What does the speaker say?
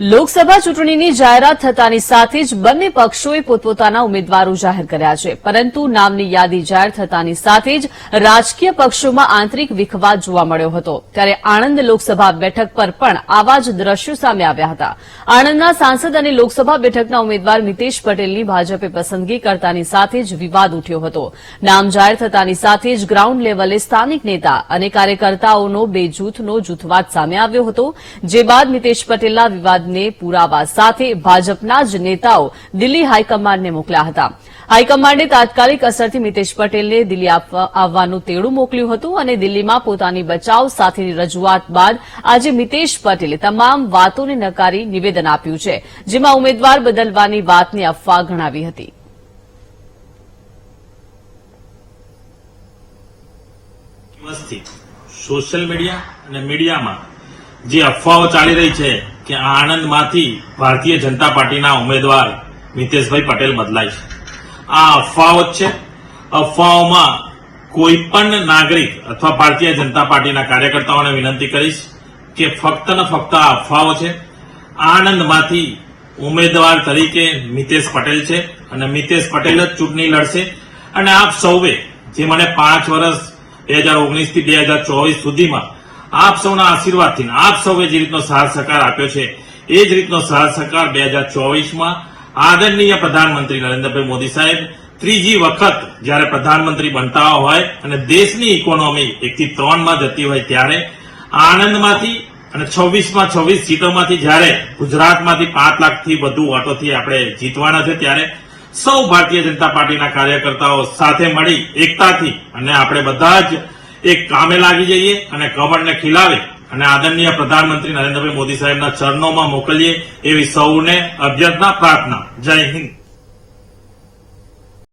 લોકસભા ચૂંટણીની જાહેરાત થતાની સાથે જ બંને પક્ષોએ પોતપોતાના ઉમેદવારો જાહેર કર્યા છે, પરંતુ નામની યાદી જાહેર થતાની સાથે જ રાજકીય પક્ષોમાં આંતરિક વિખવાદ જોવા મળ્યો હતો। ત્યારે આણંદ લોકસભા બેઠક પર પણ આવા જ દ્રશ્યો સામે આવ્યા હતા। આણંદના સાંસદ અને લોકસભા બેઠકના ઉમેદવાર મિતેશ પટેલની ભાજપે પસંદગી કરતાની સાથે જ વિવાદ ઉઠ્યો હતો। નામ જાહેર થતાની સાથે જ ગ્રાઉન્ડ લેવલે સ્થાનિક નેતા અને કાર્યકર્તાઓનો બે જૂથનો જૂથવાદ સામે આવ્યો હતો, જે બાદ મિતેશ પટેલના વિવાદ પુરાવા સાથે ભાજપના જ નેતાઓ દિલ્હી હાઈકમાન્ડને મોકલ્યા હતા। હાઈકમાન્ડે તાત્કાલિક અસરથી મિતેશ પટેલને દિલ્હી આવવાનું તેડું મોકલ્યું હતું અને દિલ્હીમાં પોતાની બચાવ સાથેની રજૂઆત બાદ આજે મિતેશ પટેલે તમામ વાતોને નકારી નિવેદન આપ્યું છે, જેમાં ઉમેદવાર બદલવાની વાતને અફવા ગણાવી હતી। સોશિયલ મીડિયા અને મીડિયામાં જે અફવાઓ ચાલી રહી છે કે આણંદમાંથી ભારતીય જનતા પાર્ટીના ઉમેદવાર મિતેશભાઈ પટેલ બદલાય છે, આ અફવાઓ જ છે। અફવાઓમાં કોઈ પણ નાગરિક અથવા ભારતીય જનતા પાર્ટીના કાર્યકર્તાઓને વિનંતી કરીશ કે ફક્ત ને ફક્ત આ અફવાઓ છે। આણંદમાંથી ઉમેદવાર તરીકે મિતેશ પટેલ છે અને મિતેશ પટેલ જ ચૂંટણી લડશે। અને આપ સૌએ જે મને 5 વર્ષ 2019 થી 2024 સુધીમાં આપ સૌના આશીર્વાદથી આપ સૌએ જે રીતનો સાથ સહકાર આપ્યો છે, એ જ રીતનો સાથ સહકાર 2024માં આદરણીય પ્રધાનમંત્રી નરેન્દ્રભાઈ મોદી સાહેબ ત્રીજી વખત જ્યારે પ્રધાનમંત્રી બનતા હોય અને દેશની ઇકોનોમી 1 થી 3માં જતી હોય ત્યારે આણંદમાંથી અને 26માં 26 સીટોમાંથી જ્યારે ગુજરાતમાંથી 5 લાખથી વધુ વોટોથી આપણે જીતવાના છે, ત્યારે સૌ ભારતીય જનતા પાર્ટીના કાર્યકર્તાઓ સાથે મળી એકતાથી અને આપણે બધા જ એક કામે લાગી જઈએ અને કમળને ખીલાવી અને આદરણીય પ્રધાનમંત્રી નરેન્દ્રભાઈ મોદી સાહેબના ચરણોમાં મોકલીએ એવી સૌને અભ્યર્થના પ્રાર્થના। જય હિન્દ।